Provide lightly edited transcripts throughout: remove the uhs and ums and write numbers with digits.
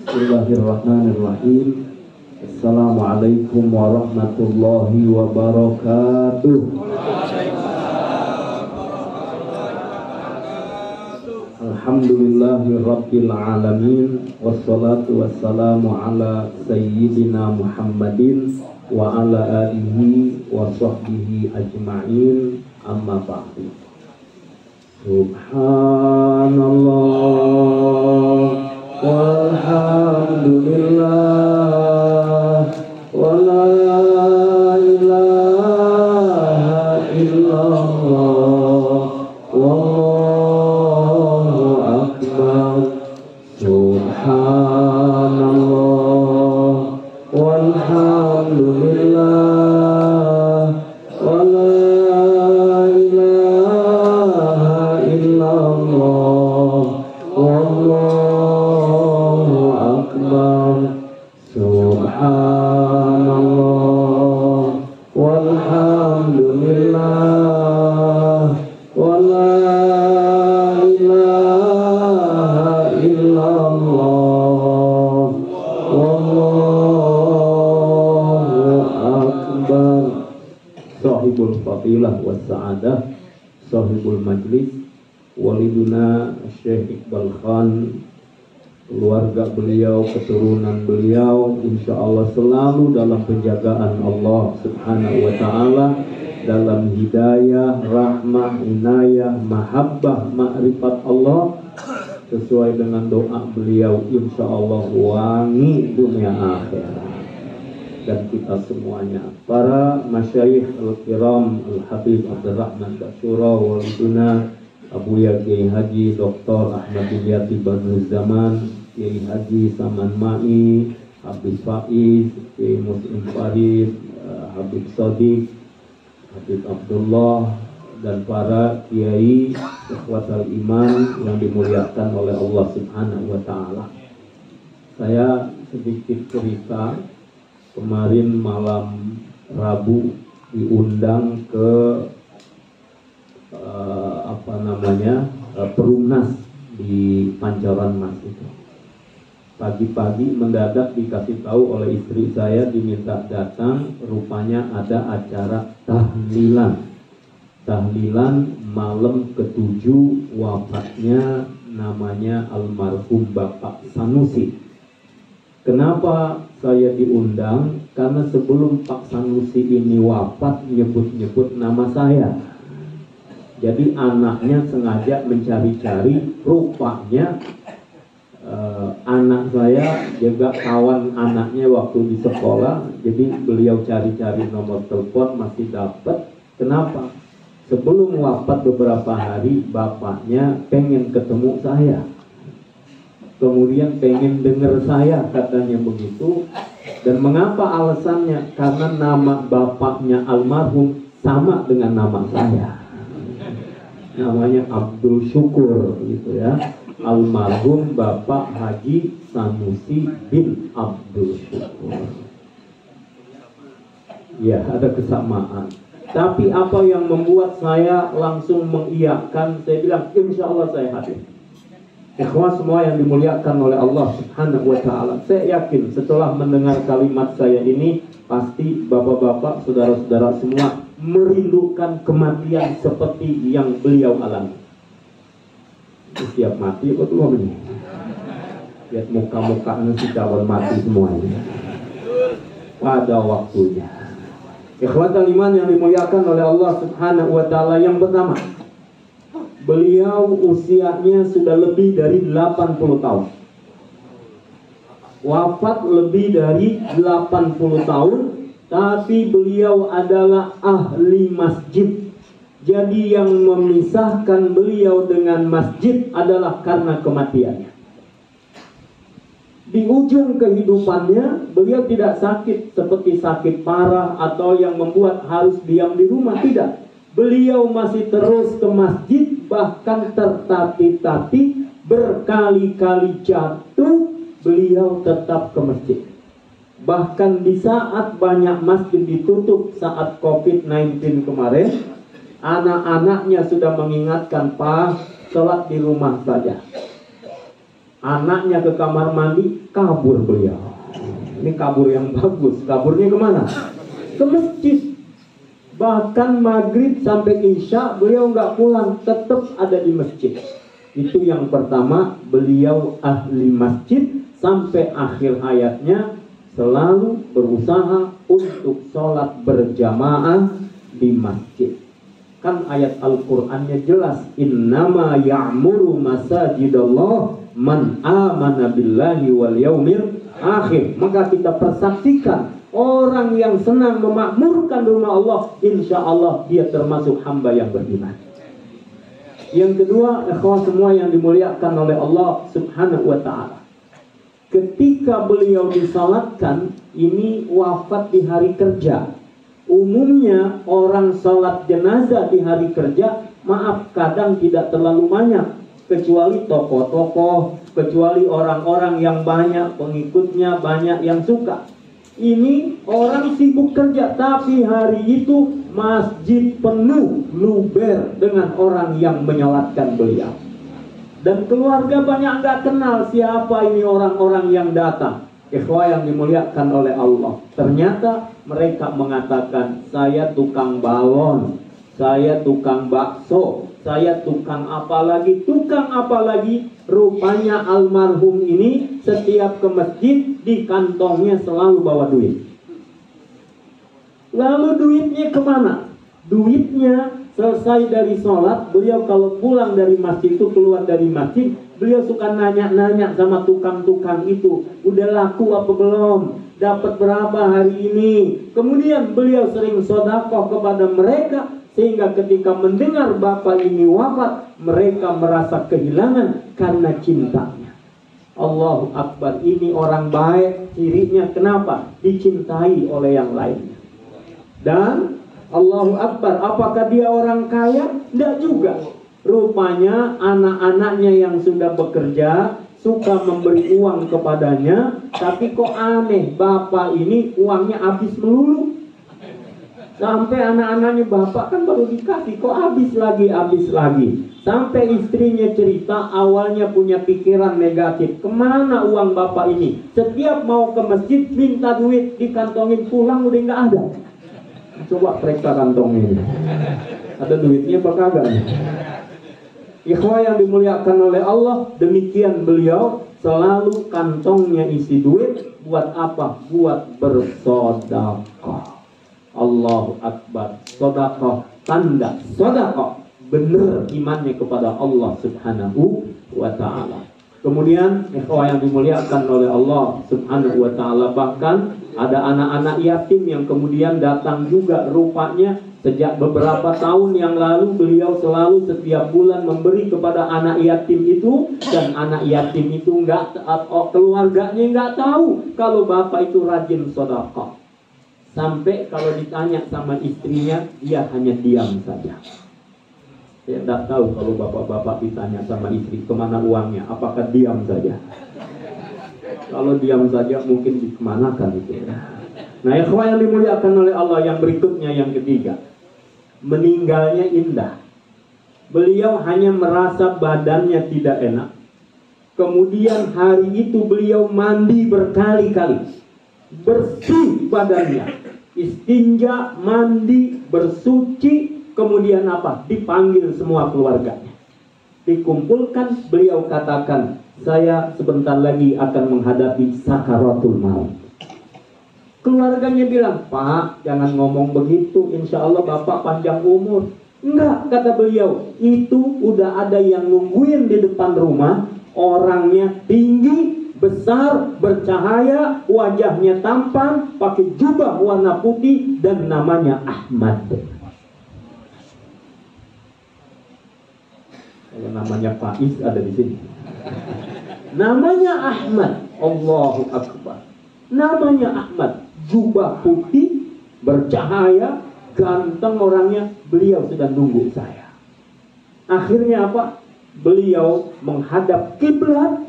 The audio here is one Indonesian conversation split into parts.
Bismillahirrahmanirrahim. Assalamualaikum warahmatullahi wabarakatuh. Alhamdulillahirabbil alamin, wassalatu wassalamu ala sayyidina Muhammadin wa ala alihi wa sahbihi ajma'in, amma ba'du. Subhanallah walhamdulillah wa la ilaha illallah wallahu akbar. Subhanallah walhamdulillah wa la ilaha illallah wallahu akbar. Subhanallah walhamdulillah wa la ilaha illallah wallahu akbar. Sahibul fadilah was sa'adah, sahibul majlis, waliduna Syekh Iqbal Khan, keluarga beliau, keturunan beliau, insya Allah selalu dalam penjagaan Allah Subhanahu wa Ta'ala, dalam hidayah, rahmah, inayah, mahabbah, ma'rifat Allah, sesuai dengan doa beliau, insya Allah wangi dunia akhirat. Dan kita semuanya, para masyayikh al-kiram, Al-Habib Abdurrahman Basyura, waliduna Abu Kiai Haji Dr. Ahmad Ilyati Badruz Zaman, Kiai Haji Saman Mai, Habib Faiz, Kiai Muslim Farid, Habib Sadiq, Habib Abdullah, dan para kiai ikhwatal iman yang dimuliakan oleh Allah Subhanahu wa Ta'ala. Saya sedikit cerita, kemarin malam Rabu diundang ke Perumnas di Pancoran Mas itu. Pagi-pagi mendadak dikasih tahu oleh istri saya, diminta datang, rupanya ada acara tahlilan malam ke-7 wafatnya namanya almarhum Bapak Sanusi. Kenapa saya diundang? Karena sebelum Pak Sanusi ini wafat nyebut-nyebut nama saya. Jadi anaknya sengaja mencari-cari, rupanya anak saya juga kawan anaknya waktu di sekolah. Jadi beliau cari-cari nomor telepon, masih dapat. Kenapa? Sebelum wafat beberapa hari, bapaknya pengen ketemu saya. Kemudian pengen dengar saya, katanya begitu. Dan mengapa alasannya? Karena nama bapaknya almarhum sama dengan nama saya. Namanya Abdul Syukur gitu ya. Almarhum Bapak Haji Sanusi bin Abdul Syukur. Ya, ada kesamaan. Tapi apa yang membuat saya langsung mengiyakan? Saya bilang, insya Allah saya hadir. Ikhwan semua yang dimuliakan oleh Allah Subhanahu wa Ta'ala, saya yakin setelah mendengar kalimat saya ini, pasti bapak-bapak, saudara-saudara semua merindukan kematian seperti yang beliau alami. Siap mati kok tuh ini. Lihat muka-mukanya si calon mati semuanya pada waktunya. Ikhwatal iman yang dimuliakan oleh Allah Subhanahu wa Ta'ala, yang pertama, beliau usianya sudah lebih dari 80 tahun. Wafat lebih dari 80 tahun, tapi beliau adalah ahli masjid. Jadi yang memisahkan beliau dengan masjid adalah karena kematiannya. Di ujung kehidupannya, beliau tidak sakit seperti sakit parah atau yang membuat harus diam di rumah, tidak. Beliau masih terus ke masjid, bahkan tertatih-tatih, berkali-kali jatuh, beliau tetap ke masjid. Bahkan di saat banyak masjid ditutup saat COVID-19 kemarin, anak-anaknya sudah mengingatkan, Pak, sholat di rumah saja. Anaknya ke kamar mandi, kabur beliau. Ini kabur yang bagus. Kaburnya kemana? Ke masjid. Bahkan maghrib sampai isya beliau nggak pulang, tetap ada di masjid. Itu yang pertama, beliau ahli masjid sampai akhir hayatnya selalu berusaha untuk sholat berjamaah di masjid. Kan ayat Al-Qur'annya jelas, innama ya'muru masajidallah man amana billahi wal yaumil akhir. Maka kita persaksikan orang yang senang memakmurkan rumah Allah, insya Allah dia termasuk hamba yang beriman. Yang kedua, ikhwah semua yang dimuliakan oleh Allah Subhanahu wa ta'ala, ketika beliau disalatkan, ini wafat di hari kerja. Umumnya orang salat jenazah di hari kerja, maaf, kadang tidak terlalu banyak, kecuali tokoh-tokoh, kecuali orang-orang yang banyak pengikutnya, banyak yang suka. Ini orang sibuk kerja, tapi hari itu masjid penuh, luber dengan orang yang menyolatkan beliau. Dan keluarga banyak nggak kenal siapa ini orang-orang yang datang. Ikhwah yang dimuliakan oleh Allah, ternyata mereka mengatakan, saya tukang balon, saya tukang bakso, saya tukang apa lagi. Rupanya almarhum ini setiap ke masjid di kantongnya selalu bawa duit. Lalu duitnya kemana? Duitnya selesai dari sholat, beliau kalau pulang dari masjid itu, keluar dari masjid, beliau suka nanya-nanya sama tukang-tukang itu, udah laku apa belum? Dapat berapa hari ini? Kemudian beliau sering sedekah kepada mereka, sehingga ketika mendengar bapak ini wafat, mereka merasa kehilangan karena cintanya. Allahu Akbar, ini orang baik, cirinya kenapa? Dicintai oleh yang lainnya. Dan Allahu Akbar, apakah dia orang kaya? Tidak juga. Rupanya anak-anaknya yang sudah bekerja suka memberi uang kepadanya, tapi kok aneh, bapak ini uangnya habis melulu. Sampai anak-anaknya, bapak kan baru dikasih, kok habis lagi. Sampai istrinya cerita, awalnya punya pikiran negatif, kemana uang bapak ini? Setiap mau ke masjid minta duit, dikantongin, pulang udah nggak ada. Coba periksa kantongnya, ada duitnya apa kagak? Ikhwah yang dimuliakan oleh Allah, demikian beliau selalu kantongnya isi duit. Buat apa? Buat bersedekah. Allahu Akbar. Sedekah, tanda sedekah benar imannya kepada Allah Subhanahu wa ta'ala. Kemudian ikhwah yang dimuliakan oleh Allah Subhanahu wa ta'ala, bahkan ada anak-anak yatim yang kemudian datang juga. Rupanya sejak beberapa tahun yang lalu beliau selalu setiap bulan memberi kepada anak yatim itu, dan anak yatim itu keluarganya nggak tahu kalau bapak itu rajin sedekah. Sampai kalau ditanya sama istrinya, dia hanya diam saja. Saya tidak tahu kalau bapak-bapak ditanya sama istri kemana uangnya, apakah diam saja? Kalau diam saja mungkin dikemanakan itu. Nah, ikhwah yang dimuliakan oleh Allah, yang berikutnya, yang ketiga, meninggalnya indah. Beliau hanya merasa badannya tidak enak. Kemudian hari itu beliau mandi berkali-kali, bersih badannya, istinja, mandi, bersuci. Kemudian apa? Dipanggil semua keluarganya, dikumpulkan. Beliau katakan, saya sebentar lagi akan menghadapi sakaratul maut. Keluarganya bilang, Pak, jangan ngomong begitu, insya Allah bapak panjang umur. Enggak, kata beliau, itu udah ada yang nungguin di depan rumah. Orangnya tinggi, besar, bercahaya, wajahnya tampan, pakai jubah warna putih, dan namanya Ahmad. Kalau namanya Faiz ada di sini. Namanya Ahmad. Allahu Akbar. Namanya Ahmad, jubah putih, bercahaya, ganteng orangnya. Beliau sudah nunggu saya. Akhirnya apa? Beliau menghadap kiblat,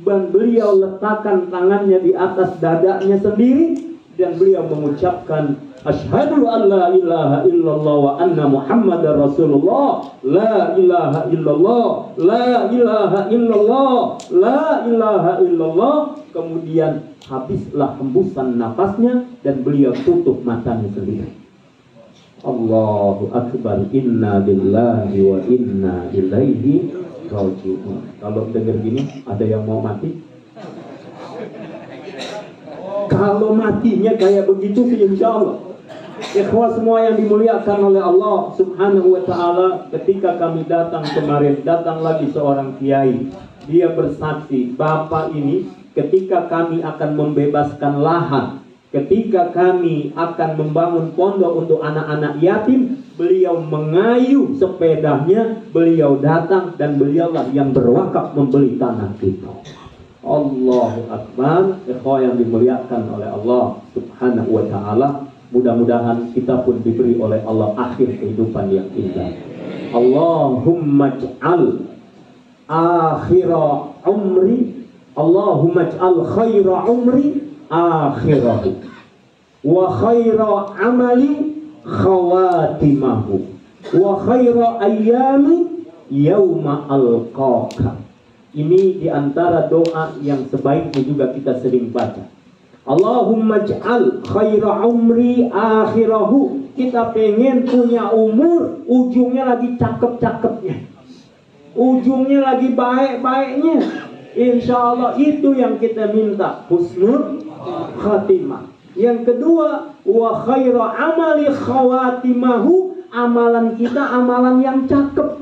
dan beliau letakkan tangannya di atas dadanya sendiri, dan beliau mengucapkan asyhadu an la ilaha illallah wa anna muhammadar rasulullah, la ilaha illallah, la ilaha illallah, la ilaha illallah. Kemudian habislah hembusan nafasnya dan beliau tutup matanya sendiri. Allahu akbar, inna lillahi wa inna ilaihi raji'un. Kalau dengar gini, ada yang mau mati? Kalau matinya kayak begitu sih insya Allah. Ikhwah semua yang dimuliakan oleh Allah subhanahu wa ta'ala, ketika kami datang kemarin, datang lagi seorang kiai. Dia bersaksi, Bapak ini ketika kami akan membebaskan lahan, ketika kami akan membangun pondok untuk anak-anak yatim, beliau mengayu sepedanya, beliau datang dan beliaulah yang berwakaf membeli tanah kita. Allahu Akbar. Ikhwah yang dimuliakan oleh Allah subhanahu wa ta'ala, mudah-mudahan kita pun diberi oleh Allah akhir kehidupan yang indah. Allahumma ij'al akhira umri, Allahumma ij'al khaira umri akhirahu wa khaira amali khawatimahu wa khaira ayyami yawma alqaka. Ini diantara doa yang sebaiknya juga kita sering baca. Allahumma ij'al khaira umri akhirahu. Kita pengen punya umur ujungnya lagi cakep-cakepnya, ujungnya lagi baik-baiknya. Insya Allah itu yang kita minta, husnul khatimah. Yang kedua, wa khaira amali khawatimahu. Amalan kita amalan yang cakep.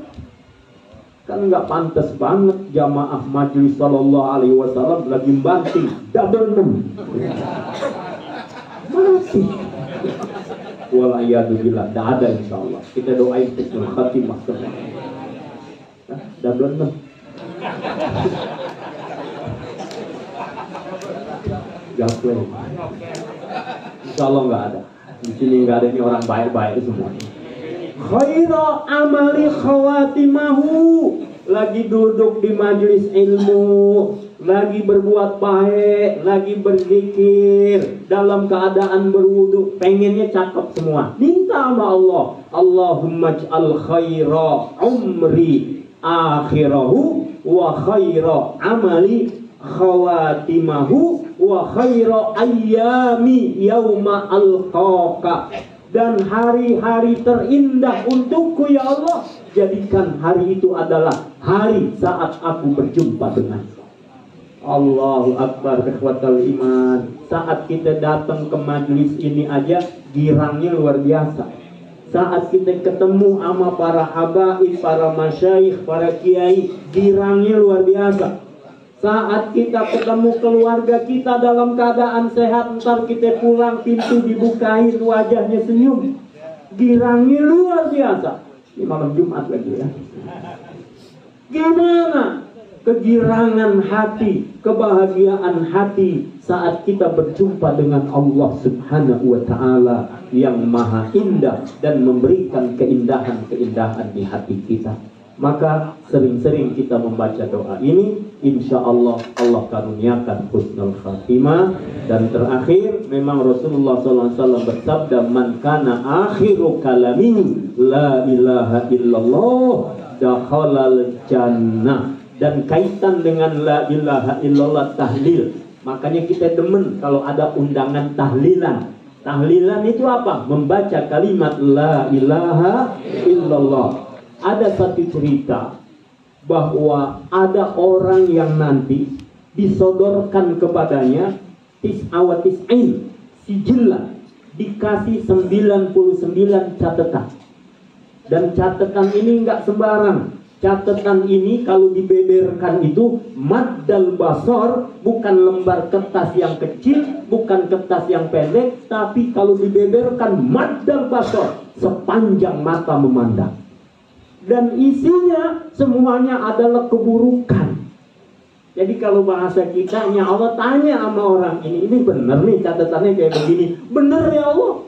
Kan nggak pantas banget jamaah majelis sallallahu alaihi wasallam lagi banting double 6 masih. Walayadzubillah, tidak ada insya Allah. Kita doain husnul khatimah semua. Double 6. Gaple. Insya Allah nggak ada. Di sini nggak ada, ini orang baik-baik semuanya. Khaira amali khawatimahu. Lagi duduk di majelis ilmu, lagi berbuat baik, lagi berzikir, dalam keadaan berwudu, pengennya cakep semua. Minta sama Allah, Allahumma ij'al khaira umri akhirahu wa khaira amali khawatimahu wa khaira ayyami yauma alqaka. Dan hari-hari terindah untukku ya Allah, jadikan hari itu adalah hari saat aku berjumpa denganmu. Allahu Akbar, ikhwatal iman. Saat kita datang ke majelis ini aja girangnya luar biasa. Saat kita ketemu sama para habaib, para masyayikh, para kiai, girangnya luar biasa. Saat kita ketemu keluarga kita dalam keadaan sehat, ntar kita pulang pintu dibukain, wajahnya senyum, girangnya luar biasa. Ini malam Jumat lagi ya. Gimana kegirangan hati, kebahagiaan hati saat kita berjumpa dengan Allah subhanahu wa ta'ala yang maha indah dan memberikan keindahan-keindahan di hati kita. Maka sering-sering kita membaca doa ini, insya Allah Allah karuniakan husnul khatimah. Dan terakhir, memang Rasulullah SAW bersabda, man kana akhiru kalamihi la ilaha illallah dakhalal jannah. Dan kaitan dengan la ilaha illallah tahlil. Makanya kita demen kalau ada undangan tahlilan. Tahlilan itu apa? Membaca kalimat la ilaha illallah. Ada satu cerita bahwa ada orang yang nanti disodorkan kepadanya tis'awatis'in, sijillah, dikasih 99 catatan. Dan catatan ini enggak sembarang. Catatan ini kalau dibeberkan itu maddal basar, bukan lembar kertas yang kecil, bukan kertas yang pendek, tapi kalau dibeberkan maddal basar, sepanjang mata memandang. Dan isinya semuanya adalah keburukan. Jadi kalau bahasa kita, ya Allah tanya sama orang ini benar nih catatannya kayak begini, benar ya Allah.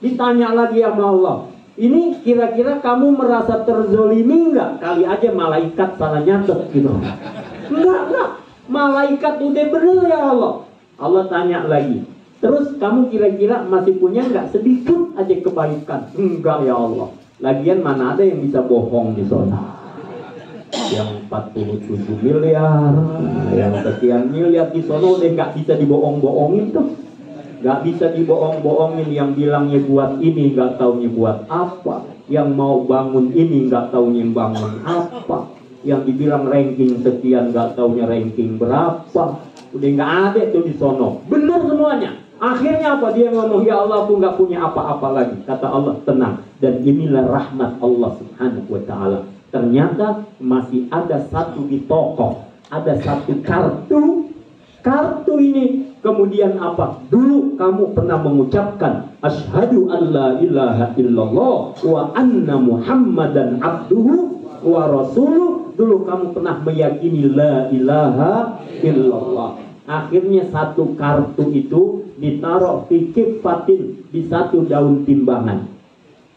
Ditanya lagi sama Allah, ini kira-kira kamu merasa terzolimi enggak? Kali aja malaikat salah nyatet gitu. Enggak. Malaikat udah benar ya Allah. Allah tanya lagi, Terus kamu kira-kira masih punya nggak sedikit aja kebaikan? Enggak ya Allah. Lagian mana ada yang bisa bohong di sana? Yang 47 miliar, yang sekian miliar di sana udah nggak bisa dibohong-bohongin tuh. Nggak bisa dibohong-bohongin. Yang bilangnya buat ini nggak taunya buat apa. Yang mau bangun ini nggak taunya bangun apa. Yang dibilang ranking sekian nggak taunya ranking berapa. Udah nggak ada tuh di sono. Benar semuanya. Akhirnya apa? Dia ngomong, ya Allah, aku nggak punya apa-apa lagi. Kata Allah, tenang. Dan inilah rahmat Allah subhanahu wa ta'ala. Ternyata masih ada satu di toko. Ada satu kartu. Kartu ini kemudian apa? Dulu kamu pernah mengucapkan asyhadu an la ilaha illallah wa anna muhammadan abduhu wa rasuluh. Dulu kamu pernah meyakini la ilaha illallah. Akhirnya satu kartu itu ditaruh di kifatin, di satu daun timbangan.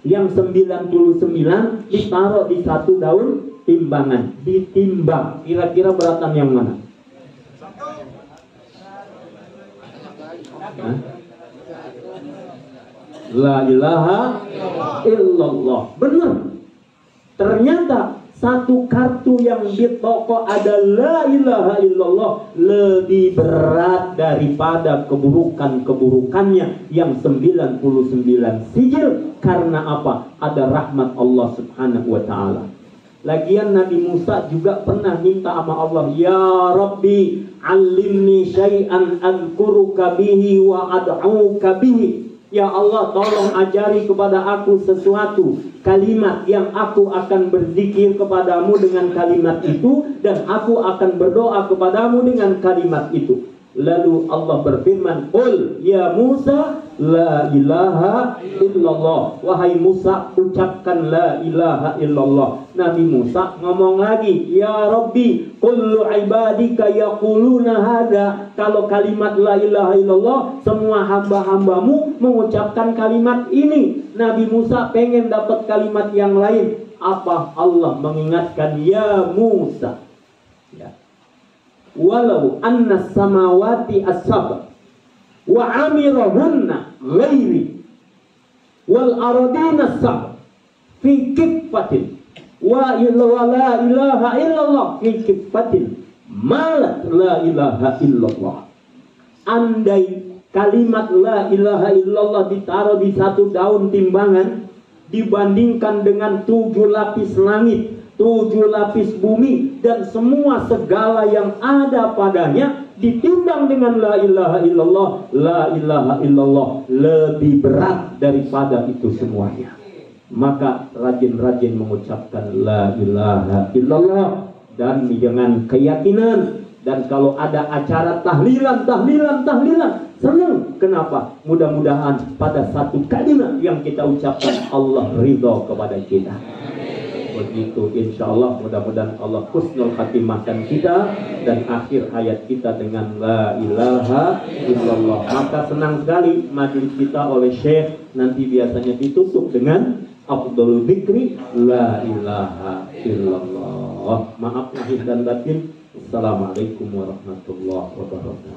Yang 99 ditaruh di satu daun timbangan. Ditimbang. Kira-kira beratan yang mana? Hah? La ilaha illallah. Benar. Ternyata satu kartu yang di toko ada la ilaha illallah lebih berat daripada keburukan-keburukannya yang 99 sijil. Karena apa? Ada rahmat Allah subhanahu wa ta'ala. Lagian Nabi Musa juga pernah minta sama Allah, ya Rabbi alimni syai'an adkuruka bihi wa ad'uka bihi. Ya Allah, tolong ajari kepada aku sesuatu, kalimat yang aku akan berzikir kepadamu dengan kalimat itu, dan aku akan berdoa kepadamu dengan kalimat itu. Lalu Allah berfirman, qul ya Musa la ilaha illallah. Wahai Musa, ucapkan la ilaha illallah. Nabi Musa ngomong lagi, ya Rabbi kullu ibadika yaquluna hada. Kalau kalimat la ilaha illallah, semua hamba-hambamu mengucapkan kalimat ini. Nabi Musa pengen dapat kalimat yang lain. Apa? Allah mengingatkan, ya Musa, ya, walau anna samawati as-sab wa amirahunna ghairi wal ardina as-sab fi kifatin wa la ilaha illallah fi kifatin malat la ilaha illallah. Andai kalimat la ilaha illallah ditaruh di satu daun timbangan dibandingkan dengan 7 lapis langit, 7 lapis bumi, dan semua segala yang ada padanya ditimbang dengan la ilaha illallah, la ilaha illallah lebih berat daripada itu semuanya. Maka rajin-rajin mengucapkan la ilaha illallah dan dengan keyakinan. Dan kalau ada acara tahlilan, senang. Kenapa? Mudah-mudahan pada satu kalimat yang kita ucapkan Allah ridho kepada kita. Begitu, insya Allah, mudah-mudahan Allah husnul khatimahkan kita dan akhir hayat kita dengan la ilaha illallah. Maka senang sekali majelis kita oleh Syekh nanti biasanya ditutup dengan afdhalul dzikri la ilaha illallah. Maaf lahir dan batin. Assalamualaikum warahmatullahi wabarakatuh.